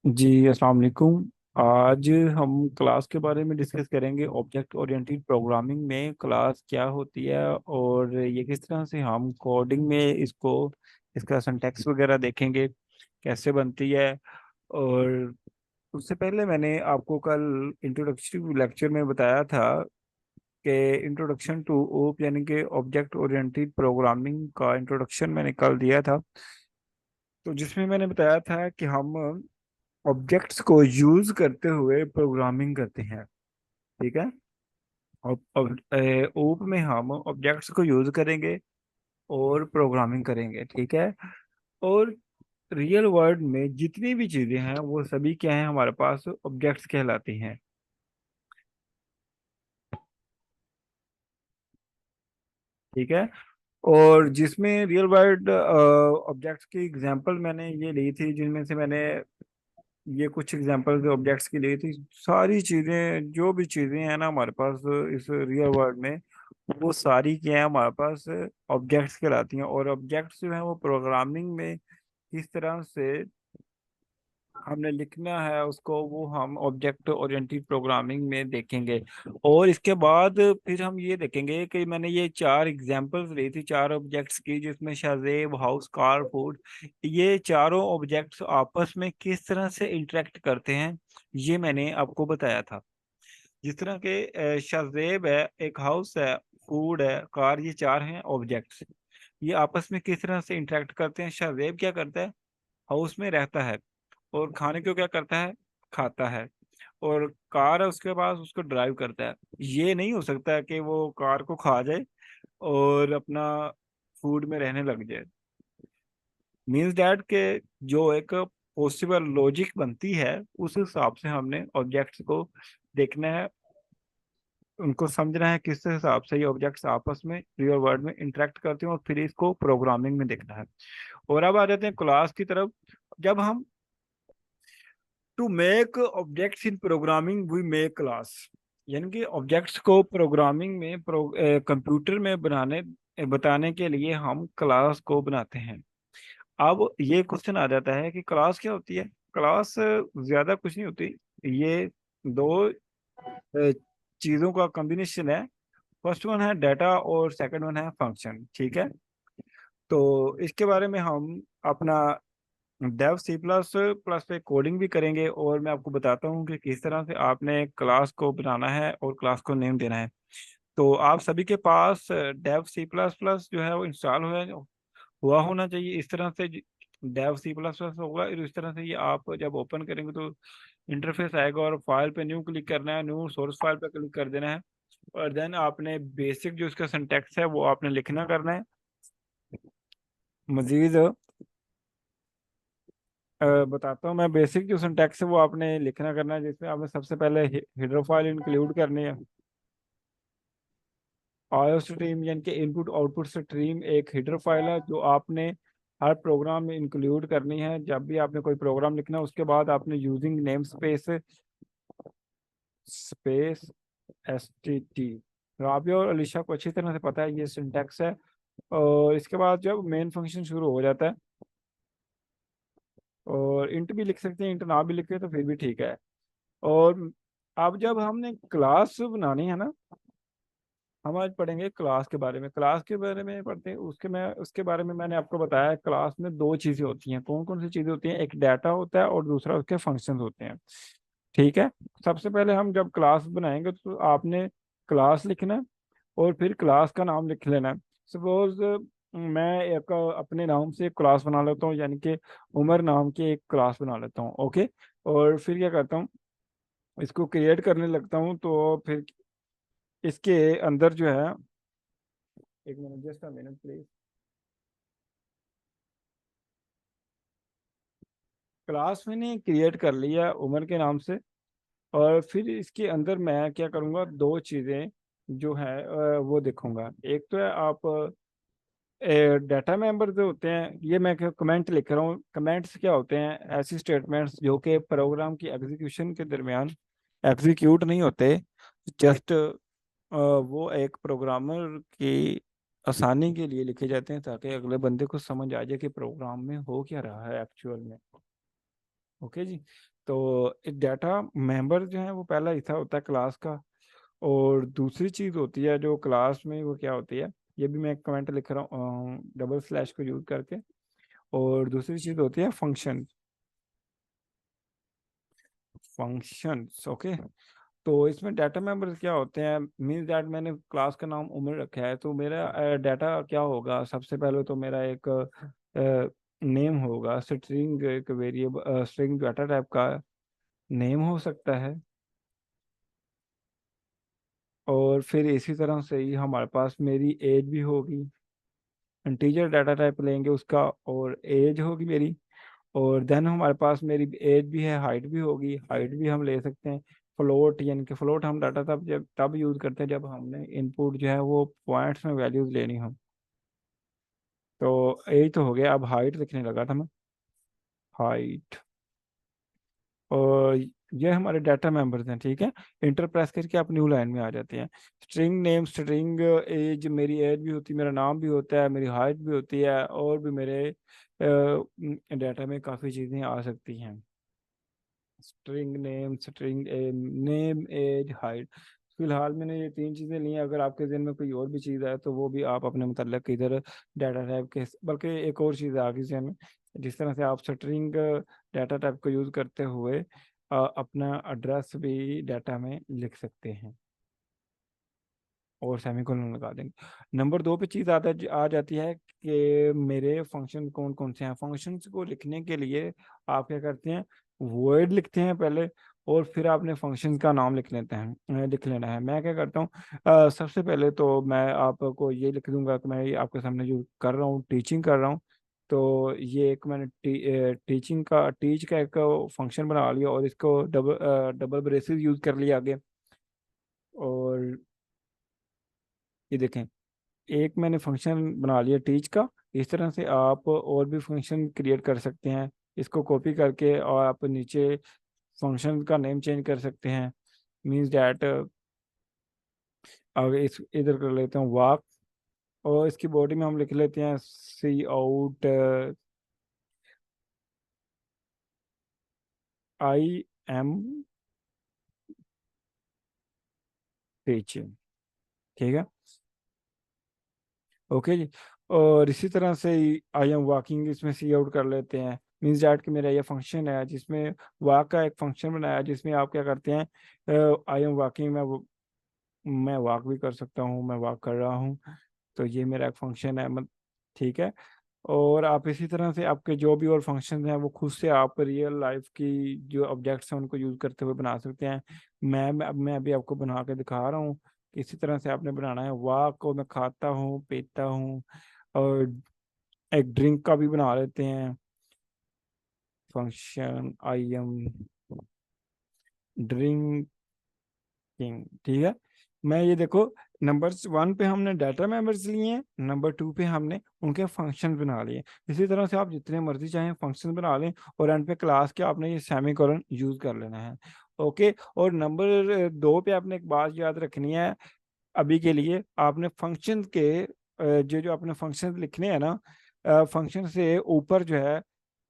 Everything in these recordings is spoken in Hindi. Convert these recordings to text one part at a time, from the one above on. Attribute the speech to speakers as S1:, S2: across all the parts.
S1: जी अस्सलाम वालेकुम। आज हम क्लास के बारे में डिस्कस करेंगे। ऑब्जेक्ट ओरिएंटेड प्रोग्रामिंग में क्लास क्या होती है और ये किस तरह से हम कोडिंग में इसका सिंटैक्स वगैरह देखेंगे कैसे बनती है। और उससे पहले मैंने आपको कल इंट्रोडक्टरी लेक्चर में बताया था कि इंट्रोडक्शन टू ओप यानी कि ऑब्जेक्ट ओरिएंटेड प्रोग्रामिंग का इंट्रोडक्शन मैंने कल दिया था। तो जिसमें मैंने बताया था कि हम ऑब्जेक्ट्स को यूज करते हुए प्रोग्रामिंग करते हैं। ठीक है। ओप में हम ऑब्जेक्ट्स को यूज करेंगे और प्रोग्रामिंग करेंगे। ठीक है। और रियल वर्ल्ड में जितनी भी चीजें हैं वो सभी क्या हैं, हमारे पास ऑब्जेक्ट्स कहलाती हैं। ठीक है। और जिसमें रियल वर्ल्ड ऑब्जेक्ट्स की एग्जांपल मैंने ये ली थी, जिनमें से मैंने ये कुछ एग्जांपल्स ऑब्जेक्ट्स की ली थी। सारी चीजें जो भी चीजें हैं ना हमारे पास इस रियल वर्ल्ड में, वो सारी क्या है हमारे पास ऑब्जेक्ट्स कहलाती हैं। और ऑब्जेक्ट्स जो है वो प्रोग्रामिंग में किस तरह से हमने लिखना है उसको, वो हम ऑब्जेक्ट ओरिएंटेड प्रोग्रामिंग में देखेंगे। और इसके बाद फिर हम ये देखेंगे कि मैंने ये चार एग्जांपल्स ली थी चार ऑब्जेक्ट्स की, जिसमें शाजेब, हाउस, कार, फूड, ये चारों ऑब्जेक्ट्स आपस में किस तरह से इंटरेक्ट करते हैं, ये मैंने आपको बताया था। जिस तरह के शाजेब है, एक हाउस है, फूड है, कार, ये चार हैं ऑब्जेक्ट्स। ये आपस में किस तरह से इंटरेक्ट करते हैं। शाजेब क्या करता है, हाउस में रहता है और खाने को क्या करता है, खाता है। और कार है उसके पास, उसको ड्राइव करता है। ये नहीं हो सकता है कि वो कार को खा जाए और अपना फूड में रहने लग जाए। मीन्स डैट के जो एक पॉसिबल लॉजिक बनती है, उस हिसाब से हमने ऑब्जेक्ट्स को देखना है, उनको समझना है किस हिसाब से ये ऑब्जेक्ट्स आपस में रियल वर्ल्ड में इंटरेक्ट करते हैं, और फिर इसको प्रोग्रामिंग में देखना है। और अब आ जाते हैं क्लास की तरफ। जब हम to make objects in programming we make class, यानी कि ऑब्जेक्ट्स को प्रोग्रामिंग में कंप्यूटर में बताने के लिए हम क्लास को बनाते हैं। अब ये क्वेश्चन आ जाता है कि क्लास क्या होती है। क्लास ज्यादा कुछ नहीं होती, ये दो चीजों का कॉम्बिनेशन है। फर्स्ट वन है डाटा और सेकंड वन है फंक्शन। ठीक है। तो इसके बारे में हम अपना डेव सी प्लस प्लस पे कोडिंग भी करेंगे, और मैं आपको बताता हूँ कि किस तरह से आपने क्लास को बनाना है और क्लास को नेम देना है। तो आप सभी के पास डेव सी प्लस प्लस जो है वो इंस्टॉल हुआ होना चाहिए। इस तरह से डेव सी प्लस प्लस होगा, और इस तरह से ये आप जब ओपन करेंगे तो इंटरफेस आएगा, और फाइल पे न्यू क्लिक करना है, न्यू सोर्स फाइल पे क्लिक कर देना है। और देन आपने बेसिक जो इसका सिंटैक्स है वो आपने लिखना करना है। मजीद बताता हूँ मैं, बेसिक जो सिंटैक्स है वो आपने लिखना करना है, जिसमें आपने सबसे पहले हेडर फाइल इंक्लूड करनी है। आईओ स्ट्रीम यानी कि इनपुट आउटपुट स्ट्रीम एक हेडर फाइल है जो आपने हर प्रोग्राम में इंक्लूड करनी है। जब भी आपने कोई प्रोग्राम लिखना है उसके बाद आपने using name space space S T T. Rabia और अलीशा को अच्छी तरह से पता है ये सिंटैक्स है। और इसके बाद जब मेन फंक्शन शुरू हो जाता है, और इंट भी लिख सकते हैं, इंट ना भी लिखे तो फिर भी ठीक है। और अब जब हमने क्लास बनानी है ना, हम आज पढ़ेंगे क्लास के बारे में। क्लास के बारे में पढ़ते हैं, उसके बारे में मैंने आपको बताया क्लास में दो चीजें होती हैं। कौन कौन सी चीजें होती हैं, एक डाटा होता है और दूसरा उसके फंक्शंस होते हैं। ठीक है। सबसे पहले हम जब क्लास बनाएंगे तो आपने क्लास लिखना है और फिर क्लास का नाम लिख लेना है। सपोज मैं एक अपने नाम से एक क्लास बना लेता हूँ, यानी कि उमर नाम की एक क्लास बना लेता हूँ। ओके। और फिर क्या करता हूँ, इसको क्रिएट करने लगता हूँ। तो फिर इसके अंदर जो है, एक minute, just a minute please. Class मैंने क्रिएट कर लिया उमर के नाम से। और फिर इसके अंदर मैं क्या करूँगा, दो चीज़ें जो है वो देखूंगा। एक तो है आप डाटा मेंबर जो होते हैं, ये मैं कमेंट लिख रहा हूँ। कमेंट्स क्या होते हैं, ऐसी स्टेटमेंट्स जो कि प्रोग्राम की एग्जीक्यूशन के दरमियान एग्जीक्यूट नहीं होते। जस्ट वो एक प्रोग्रामर की आसानी के लिए लिखे जाते हैं, ताकि अगले बंदे को समझ आ जाए कि प्रोग्राम में हो क्या रहा है एक्चुअल में। ओके जी। तो एक डाटा मेंबर जो है वो पहला हिस्सा होता है क्लास का, और दूसरी चीज होती है जो क्लास में वो क्या होती है, ये भी मैं कमेंट लिख रहा हूँ डबल स्लैश को यूज करके। और दूसरी चीज होती है फंक्शन, फंक्शंस, ओके। तो इसमें डाटा मेंबर्स क्या होते हैं, मीन्स दैट मैंने क्लास का नाम उमर रखा है, तो मेरा डाटा क्या होगा, सबसे पहले तो मेरा एक नेम होगा, स्ट्रिंग, एक वेरिएबल स्ट्रिंग डाटा टाइप का नेम हो सकता है। और फिर इसी तरह से ही हमारे पास मेरी एज भी होगी, इंटीजर डाटा टाइप लेंगे उसका, और एज होगी मेरी। और देन हमारे पास मेरी एज भी है, हाइट भी होगी, हाइट भी हम ले सकते हैं। फ्लोट, यानी कि फ्लोट हम डाटा तब यूज करते हैं जब हमने इनपुट जो है वो पॉइंट्स में वैल्यूज लेनी हो। तो यही तो हो गया। अब हाइट लिखने लगा था मैं, हाइट। और ये हमारे डाटा मेंबर्स हैं, ठीक है। इंटर प्रेस करके आप न्यू लाइन में आ जाते हैं। स्ट्रिंग नेम, स्ट्रिंग एज, मेरी एज भी होती है, मेरा नाम भी होता है, मेरी हाइट भी होती है, और भी मेरे डाटा में काफ़ी चीज़ें आ सकती हैं। String name, string name, age, height. फिलहाल मैंने ये तीन चीज़ें ली हैं। अगर आपके जहन में कोई और भी चीज़ है तो वो भी आप अपने मुतल्लिक इधर डाटा टाइप के, बल्कि एक और चीज़ आ गई जहन में, जिस तरह से आप स्ट्रिंग डाटा टाइप को यूज़ करते हुए अपना एड्रेस भी डाटा में लिख सकते हैं, और सेमीकोलन लगा देंगे। नंबर दो पे चीज़ आ जाती है कि मेरे फंक्शन कौन कौन से हैं। फंक्शंस को लिखने के लिए आप क्या करते हैं, वर्ड लिखते हैं पहले, और फिर आपने फंक्शन का नाम लिख लेते हैं, लिख लेना है। मैं क्या करता हूँ, सबसे पहले तो मैं आपको ये लिख दूंगा कि मैं ये आपके सामने जो कर रहा हूँ, टीचिंग कर रहा हूँ। तो ये एक मैंने टीच का एक फंक्शन बना लिया, और इसको डबल ब्रेसेस यूज कर लिया आगे। और ये देखें, एक मैंने फंक्शन बना लिया टीच का। इस तरह से आप और भी फंक्शन क्रिएट कर सकते हैं, इसको कॉपी करके, और आप नीचे फंक्शन का नेम चेंज कर सकते हैं। मीन्स डैट, अब इस इधर कर लेते हैं वाक, और इसकी बॉडी में हम लिख लेते हैं सी आउट आई एम टीचिंग, ठीक है। ओके जी। और इसी तरह से आई एम वॉकिंग, इसमें सी आउट कर लेते हैं। मीन्स डैट कि मेरा ये फंक्शन है जिसमें वॉक का एक फंक्शन बनाया है, जिसमें आप क्या करते हैं, आई एम वॉकिंग में मैं वॉक भी कर सकता हूँ, मैं वॉक कर रहा हूँ। तो ये मेरा एक फंक्शन है, ठीक है। और आप इसी तरह से आपके जो भी और फंक्शन हैं वो खुद से आप रियल लाइफ की जो ऑब्जेक्ट्स हैं उनको यूज करते हुए बना सकते हैं। मैं अभी आपको बना के दिखा रहा हूँ कि इसी तरह से आपने बनाना है। वाक को मैं खाता हूँ, पीता हूँ, और एक ड्रिंक का भी बना लेते हैं फंक्शन, आई एम ड्रिंकिंग, ठीक है। मैं ये देखो, नंबर वन पे हमने डाटा मेंबर्स लिए हैं, नंबर टू पे हमने उनके फंक्शन बना लिए। इसी तरह से आप जितने मर्जी चाहें फंक्शन बना लें, और एंड पे क्लास के आपने ये सेमीकोलन यूज कर लेना है। ओके। और नंबर दो पे आपने एक बात याद रखनी है, अभी के लिए आपने फंक्शन के जो जो आपने फंक्शन लिखने हैं ना, फंक्शन से ऊपर जो है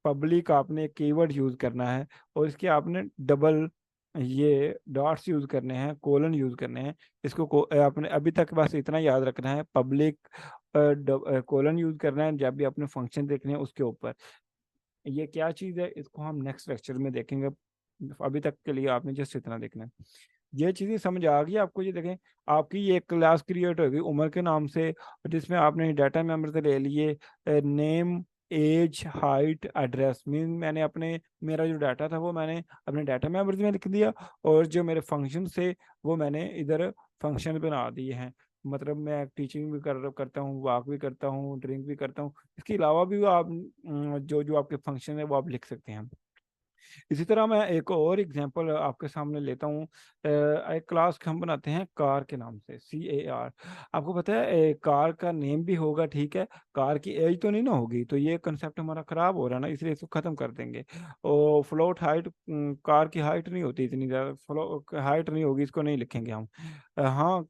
S1: पब्लिक आपने कीवर्ड यूज करना है, और इसके आपने डबल ये डॉट्स यूज करने हैं, कोलन यूज करने हैं। आपने अभी तक बस इतना याद रखना है, पब्लिक कोलन यूज करना है जब भी आपने फंक्शन देखने हैं उसके ऊपर। ये क्या चीज़ है इसको हम नेक्स्ट लेक्चर में देखेंगे, अभी तक के लिए आपने जस्ट इतना देखना है। ये चीज़ें समझ आ गई आपको। ये देखें, आपकी ये क्लास क्रिएट होगी उमर के नाम से, जिसमें आपने डाटा मेंबर से ले लिए name, age, height, address. Mean मैंने अपने मेरा जो डाटा था वो मैंने अपने डाटा मेंबर्स में लिख दिया, और जो मेरे फंक्शन थे वो मैंने इधर फंक्शन बना दिए हैं। मतलब मैं टीचिंग भी करता हूँ, वॉक भी करता हूँ, ड्रिंक भी करता हूँ। इसके अलावा भी आप जो जो आपके फंक्शन है वो आप लिख सकते हैं। इसी तरह मैं एक और एग्जांपल आपके सामने लेता हूँ। एक क्लास हम बनाते हैं कार के नाम से, CAR। आपको पता है कार का नेम भी होगा, ठीक है। कार की एज तो नहीं ना होगी, तो ये कंसेप्ट हमारा खराब हो रहा है ना, इसलिए इसको खत्म कर देंगे। और फ्लोट हाइट, कार की हाइट नहीं होती इतनी ज़्यादा, फ्लो हाइट नहीं होगी, इसको नहीं लिखेंगे हम। हाँ,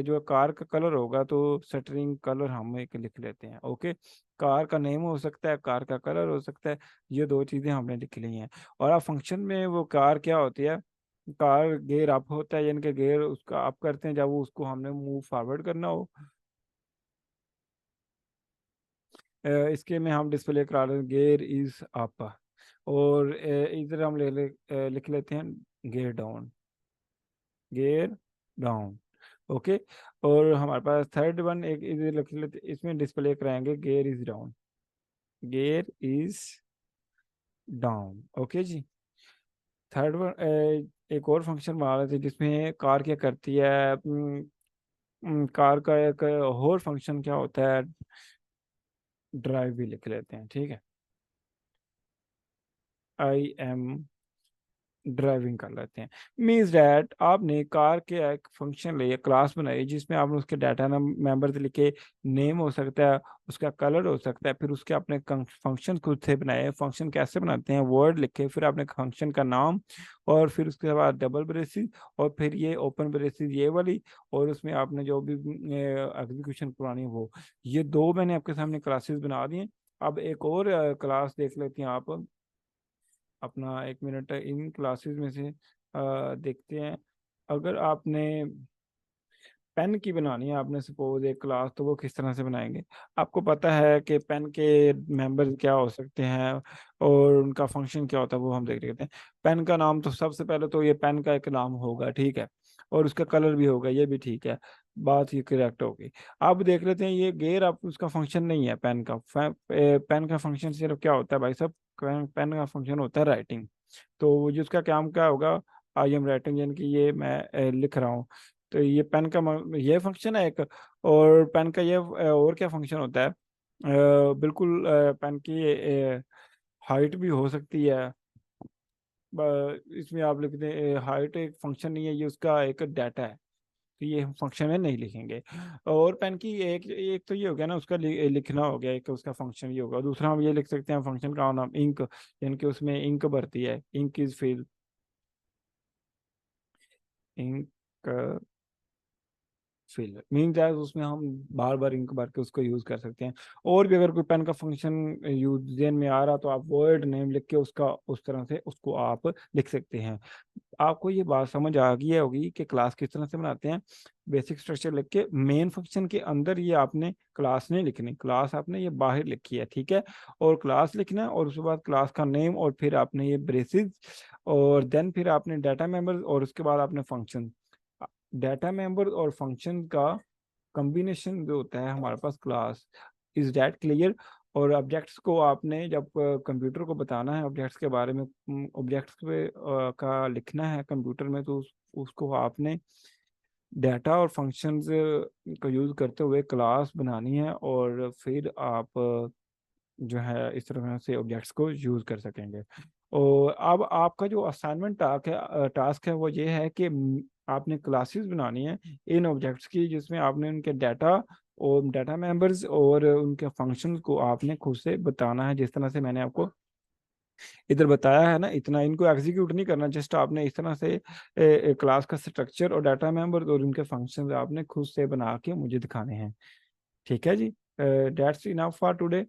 S1: जो कार का कलर होगा तो स्ट्रिंग कलर हम एक लिख लेते हैं, ओके। कार का नेम हो सकता है, कार का कलर हो सकता है। ये दो चीजें हमने लिख ली हैं। और अब फंक्शन में वो कार क्या होती है, कार गेयर अप होता है, यानी कि गेयर उसका अप करते हैं जब वो उसको हमने मूव फॉरवर्ड करना हो। इसके में हम डिस्प्ले करा रहे हैं गेयर इज अप। और इधर हम लिख लेते हैं gear down, gear down. Okay. और हमारे पास थर्ड वन एक इधर लिख लेते, इसमें डिस्प्ले कराएंगे gear is down, gear is down. Okay जी। थर्ड वन एक और फंक्शन बना रहे थे जिसमें कार क्या करती है, कार का एक और फंक्शन क्या होता है, ड्राइव भी लिख लेते हैं, ठीक है। आई एम ड्राइविंग कर लेते हैं। मीन्स डैट आपने कार के एक फंक्शन लिए, क्लास बनाई जिसमें आपने उसके डाटा मेंबर्स लिखे, नेम हो सकता है, उसका कलर हो सकता है, फिर उसके अपने फंक्शन खुद से बनाए। फंक्शन कैसे बनाते हैं, वर्ड लिखे, फिर आपने फंक्शन का नाम, और फिर उसके बाद डबल ब्रेसिस, और फिर ये ओपन ब्रेसिस ये वाली, और उसमें आपने जो भी एग्जीक्यूशन करानी है वो। ये दो मैंने आपके सामने क्लासेस बना दी हैं। अब एक और क्लास देख लेते हैं आप अपना, एक मिनट, इन क्लासेस में से देखते हैं। अगर आपने पेन की बनानी है आपने सपोज एक क्लास, तो वो किस तरह से बनाएंगे। आपको पता है कि पेन के मेंबर्स क्या हो सकते हैं और उनका फंक्शन क्या होता है, वो हम देख लेते हैं। पेन का नाम तो सबसे पहले तो ये पेन का एक नाम होगा, ठीक है, और उसका कलर भी होगा, ये भी ठीक है, बात ये करेक्ट होगी। अब देख लेते हैं ये गेयर, आप उसका फंक्शन नहीं है पेन का। पेन का फंक्शन सिर्फ क्या होता है भाई साहब, पेन का फंक्शन होता है राइटिंग। तो जिसका काम क्या होगा, आई एम राइटिंग, यानी कि ये मैं लिख रहा हूँ। तो ये पेन का ये फंक्शन है एक। और पेन का ये और क्या फंक्शन होता है, बिल्कुल पेन की हाइट भी हो सकती है। इसमें आप लिखते हैं हाइट एक फंक्शन नहीं है, ये उसका एक डाटा है, तो ये हम फंक्शन में नहीं लिखेंगे। और पेन की एक एक तो ये हो गया ना, उसका लिखना हो गया, एक उसका फंक्शन ये होगा। दूसरा हम ये लिख सकते हैं फंक्शन का नाम इंक, यानी कि उसमें इंक भरती है, ink is fill, ink fill mean that उसमें हम बार बार इंक भर के उसको यूज कर सकते हैं। और भी अगर कोई पेन का फंक्शन यूज में आ रहा, तो आप वर्ड नेम लिख के उसका उस तरह से उसको आप लिख सकते हैं। आपको ये बात समझ आ गई होगी कि क्लास किस तरह से बनाते हैं। बेसिक स्ट्रक्चर लिख के मेन फंक्शन के अंदर ये आपने क्लास नहीं लिखनी, क्लास आपने ये बाहर लिखी है, ठीक है। और क्लास लिखना है, और उसके बाद क्लास का नेम, और फिर आपने ये ब्रेसेस, और देन फिर आपने डाटा मेंबर, और उसके बाद आपने फंक्शन। डाटा मेंबर और फंक्शन का कॉम्बिनेशन जो होता है हमारे पास क्लास, इज दैट क्लियर। और ऑब्जेक्ट्स को आपने जब कंप्यूटर को बताना है ऑब्जेक्ट्स के बारे में, ऑब्जेक्ट्स पे का लिखना है कंप्यूटर में, तो उसको आपने डाटा और फंक्शंस को यूज करते हुए क्लास बनानी है, और फिर आप जो है इस तरह से ऑब्जेक्ट्स को यूज कर सकेंगे। और अब आपका जो असाइनमेंट टास्क है वो ये है कि आपने क्लासेस बनानी है इन ऑब्जेक्ट्स की, जिसमें आपने उनके डाटा और डाटा मेंबर्स और उनके फंक्शंस को आपने खुद से बताना है, जिस तरह से मैंने आपको इधर बताया है ना, इतना इनको एग्जीक्यूट नहीं करना, जस्ट आपने इस तरह से क्लास का स्ट्रक्चर और डाटा मेंबर्स और उनके फंक्शंस आपने खुद से बना के मुझे दिखाने हैं। ठीक है जी, दैट्स इनफ फॉर टुडे।